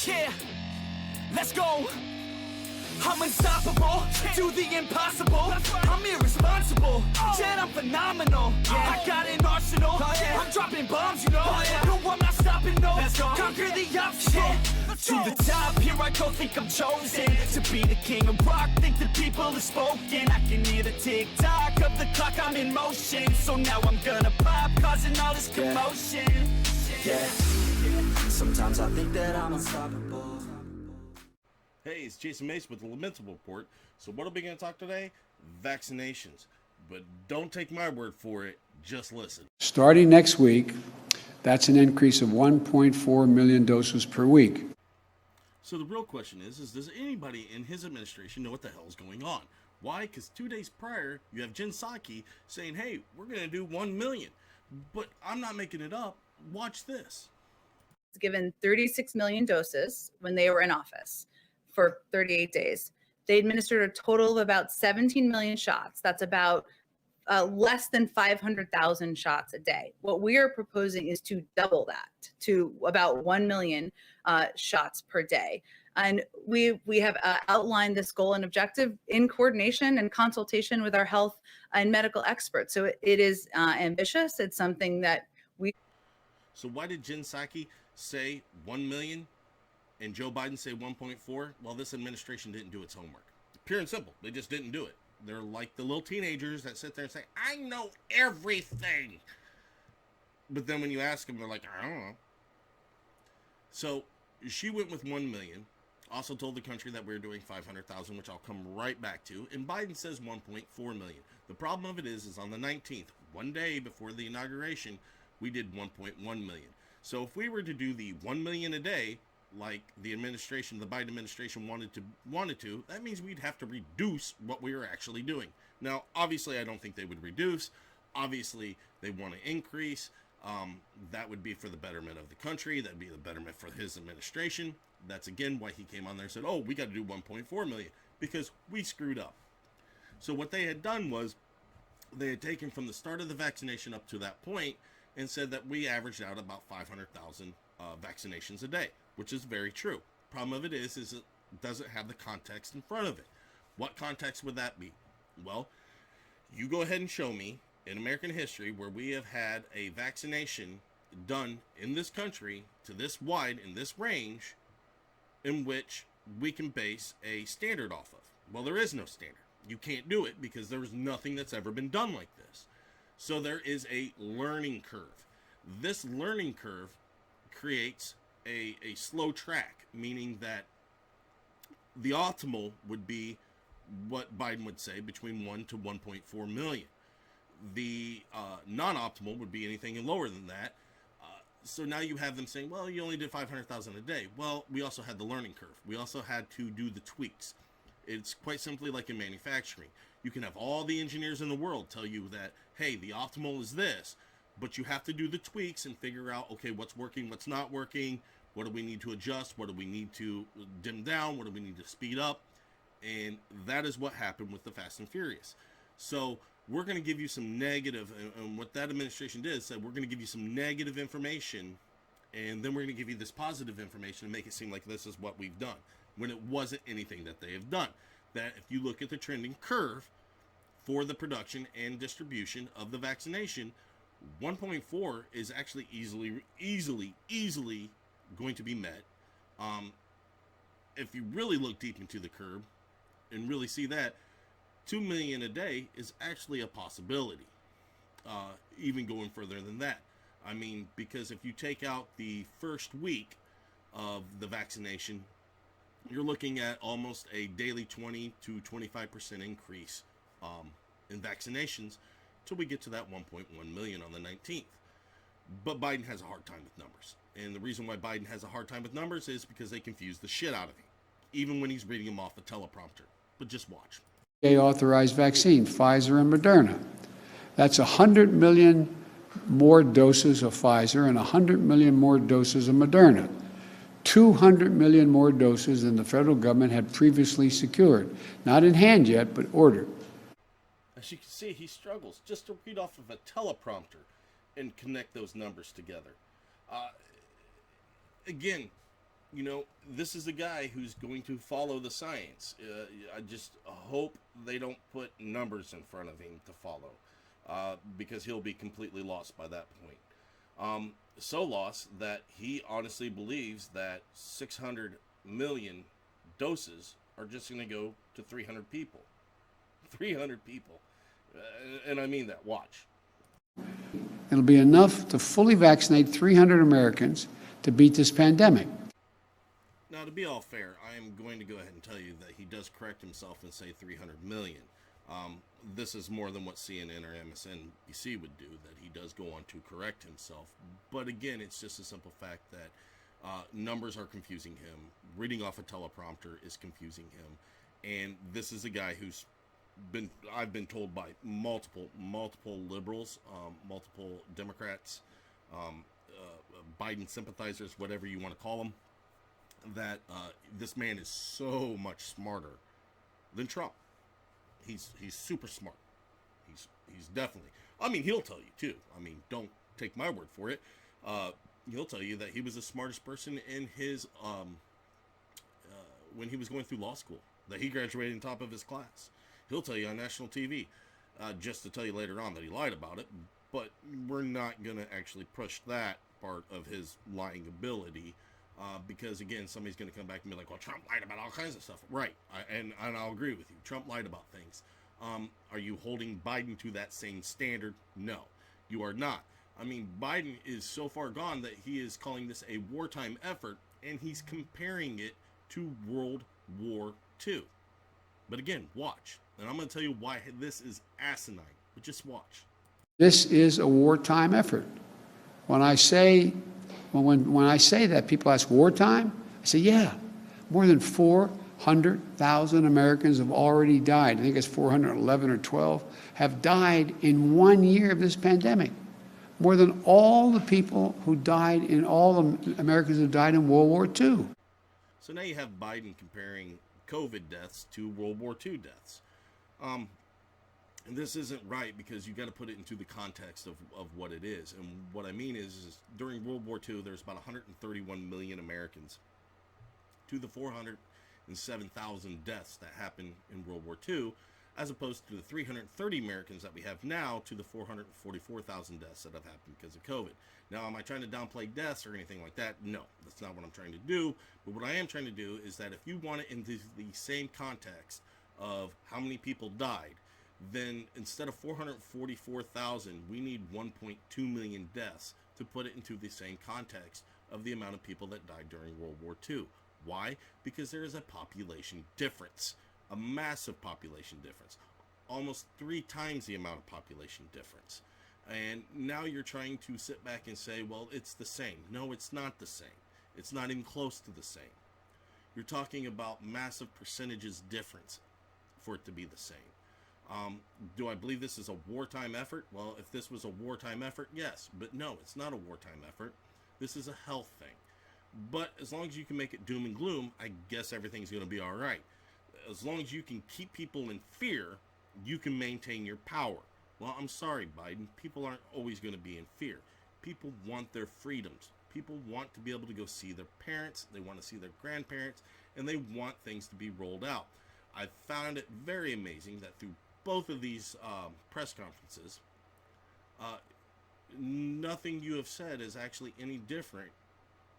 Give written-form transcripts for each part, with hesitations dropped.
Yeah, let's go. I'm unstoppable, do the impossible. I'm irresponsible, yet I'm phenomenal. I got an arsenal, I'm dropping bombs, you know. No, I'm not stopping, no. Conquer the obstacle. To the top, here I go, think I'm chosen to be the king of rock, think the people have spoken. I can hear the tick-tock of the clock, I'm in motion. So now I'm gonna pop, causing all this commotion. Yeah, sometimes I think that I'm unstoppable. Hey, it's Jason Mace with the Lamentable Report. So what are we going to talk today? Vaccinations. But don't take my word for it, just listen. Starting next week, that's an increase of 1.4 million doses per week. So the real question is does anybody in his administration know what the hell is going on? Why? Because 2 days prior, you have Jen Psaki saying, hey, we're going to do 1 million. But I'm not making it up. Watch this. Given 36 million doses when they were in office for 38 days. They administered a total of about 17 million shots. That's about less than 500,000 shots a day. What we are proposing is to double that to about 1 million shots per day. And we have outlined this goal and objective in coordination and consultation with our health and medical experts. So it is ambitious. It's something that we... So why did Jen Psaki say 1 million and Joe Biden say 1.4? Well, this administration didn't do its homework. Pure and simple. They just didn't do it. They're like the little teenagers that sit there and say, I know everything. But then when you ask them, they're like, I don't know. So she went with 1 million. Also told the country that we're doing 500,000, which I'll come right back to. And Biden says 1.4 million. The problem of it is on the 19th, 1 day before the inauguration, we did 1.1 million. So if we were to do the 1 million a day, like the administration, the Biden administration wanted to, that means we'd have to reduce what we were actually doing. Now, obviously, I don't think they would reduce. Obviously, they want to increase. That would be for the betterment of the country. That'd be the betterment for his administration. That's, again, why he came on there and said, oh, we got to do 1.4 million because we screwed up. So what they had done was they had taken from the start of the vaccination up to that point and said that we averaged out about 500,000 vaccinations a day, which is very true. Problem of it is it doesn't have the context in front of it. What context would that be? Well, you go ahead and show me in American history where we have had a vaccination done in this country to this wide, in this range, in which we can base a standard off of. Well, there is no standard. You can't do it because there's nothing that's ever been done like this. So there is a learning curve. This learning curve creates a slow track, meaning that the optimal would be what Biden would say, between 1 to 1.4 million. The non-optimal would be anything lower than that. So now you have them saying, well, you only did 500,000 a day. Well, we also had the learning curve. We also had to do the tweaks. It's quite simply like in manufacturing. You can have all the engineers in the world tell you that, hey, the optimal is this, but you have to do the tweaks and figure out, okay, what's working, what's not working, what do we need to adjust, what do we need to dim down, what do we need to speed up, and that is what happened with the Fast and Furious. So we're going to give you some negative, and what that administration did is said, we're going to give you some negative information, and then we're going to give you this positive information and make it seem like this is what we've done, when it wasn't anything that they have done. That if you look at the trending curve for the production and distribution of the vaccination, 1.4 is actually easily going to be met. If you really look deep into the curve and really see that, 2 million a day is actually a possibility, even going further than that. I mean, because if you take out the first week of the vaccination, you're looking at almost a daily 20 to 25% increase in vaccinations till we get to that 1.1 million on the 19th. But Biden has a hard time with numbers. And the reason why Biden has a hard time with numbers is because they confuse the shit out of him, even when he's reading them off a teleprompter. But just watch. Authorized vaccine, Pfizer and Moderna. That's 100 million more doses of Pfizer and 100 million more doses of Moderna. 200 million more doses than the federal government had previously secured. Not in hand yet, but ordered. As you can see, he struggles just to read off of a teleprompter and connect those numbers together. Again, you know, this is a guy who's going to follow the science. I just hope they don't put numbers in front of him to follow, because he'll be completely lost by that point. So lost that he honestly believes that 600 million doses are just going to go to 300 people. 300 people. And I mean that. Watch. It'll be enough to fully vaccinate 300 Americans to beat this pandemic. Now, to be all fair, I am going to go ahead and tell you that he does correct himself and say 300 million. This is more than what CNN or MSNBC would do, that he does go on to correct himself. But again, it's just a simple fact that numbers are confusing him. Reading off a teleprompter is confusing him. And this is a guy who's I've been told by multiple liberals, multiple Democrats, Biden sympathizers, whatever you want to call them, that this man is so much smarter than Trump. He's super smart. He's definitely. I mean, he'll tell you too. I mean, don't take my word for it. He'll tell you that he was the smartest person in his when he was going through law school. That he graduated on top of his class. He'll tell you on national TV, just to tell you later on that he lied about it. But we're not going to actually push that part of his lying ability, because again, somebody's going to come back and be like, well, Trump lied about all kinds of stuff. Right, and I'll agree with you. Trump lied about things. Are you holding Biden to that same standard? No, you are not. I mean, Biden is so far gone that he is calling this a wartime effort, and he's comparing it to World War II. But again, watch. And I'm going to tell you why this is asinine. But just watch. This is a wartime effort. When I say that, people ask, wartime? I say, yeah. More than 400,000 Americans have already died. I think it's 411 or 12 have died in 1 year of this pandemic. More than all the people who died in all the Americans who died in World War II. So now you have Biden comparing COVID deaths to World War II deaths. And this isn't right, because you got to put it into the context of what it is. And what I mean is during World War II, there's about 131 million Americans to the 407,000 deaths that happened in World War II, as opposed to the 330 Americans that we have now to the 444,000 deaths that have happened because of COVID. Now, am I trying to downplay deaths or anything like that? No, that's not what I'm trying to do. But what I am trying to do is that if you want it into the same context of how many people died, then instead of 444,000, we need 1.2 million deaths to put it into the same context of the amount of people that died during World War II. Why? Because there is a population difference, a massive population difference, almost 3 times the amount of population difference. And now you're trying to sit back and say, well, it's the same. No, it's not the same. It's not even close to the same. You're talking about massive percentages difference for it to be the same. Do I believe this is a wartime effort? Well, if this was a wartime effort, yes. But no, it's not a wartime effort. This is a health thing. But as long as you can make it doom and gloom, I guess everything's going to be all right. As long as you can keep people in fear, you can maintain your power. Well, I'm sorry, Biden. People aren't always going to be in fear. People want their freedoms. People want to be able to go see their parents. They want to see their grandparents. And they want things to be rolled out. I found it very amazing that through both of these press conferences, nothing you have said is actually any different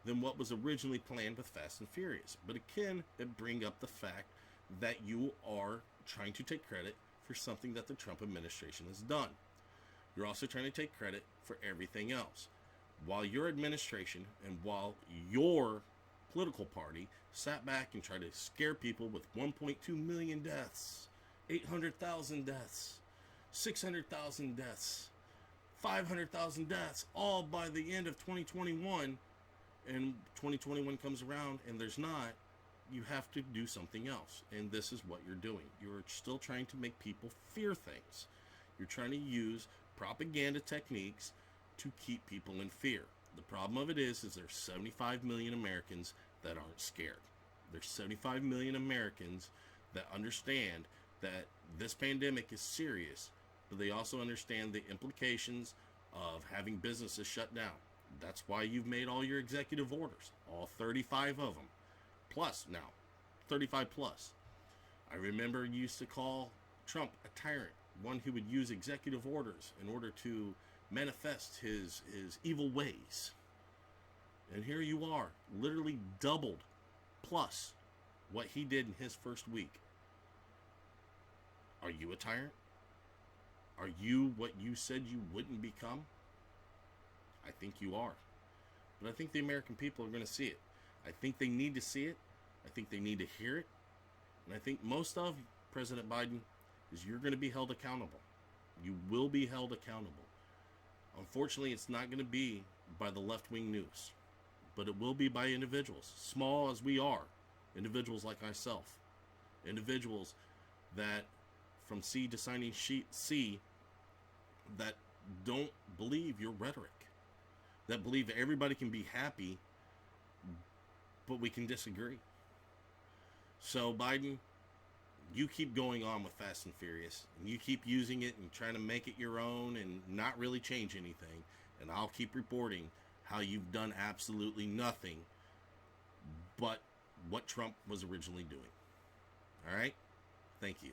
than what was originally planned with Fast and Furious. But again, it brings up the fact that you are trying to take credit for something that the Trump administration has done. You're also trying to take credit for everything else. While your administration and while your political party sat back and tried to scare people with 1.2 million deaths, 800,000 deaths, 600,000 deaths, 500,000 deaths, all by the end of 2021, and 2021 comes around and there's not, you have to do something else. And this is what you're doing. You're still trying to make people fear things. You're trying to use propaganda techniques to keep people in fear. The problem of it is there's 75 million Americans that aren't scared. There's 75 million Americans that understand that this pandemic is serious, but they also understand the implications of having businesses shut down. That's why you've made all your executive orders, all 35 of them. Plus now, 35 plus. I remember you used to call Trump a tyrant, one who would use executive orders in order to manifest his evil ways. And here you are, literally doubled plus what he did in his first week. Are you a tyrant? Are you what you said you wouldn't become? I think you are. But I think the American people are going to see it. I think they need to see it. I think they need to hear it. And I think most of President Biden is you're going to be held accountable. You will be held accountable. Unfortunately, it's not going to be by the left-wing news, but it will be by individuals, small as we are, individuals like myself, individuals that from sea to signing sea that don't believe your rhetoric, that believe that everybody can be happy, but we can disagree. So Biden, you keep going on with Fast and Furious, and you keep using it and trying to make it your own and not really change anything, and I'll keep reporting how you've done absolutely nothing but what Trump was originally doing. All right? Thank you.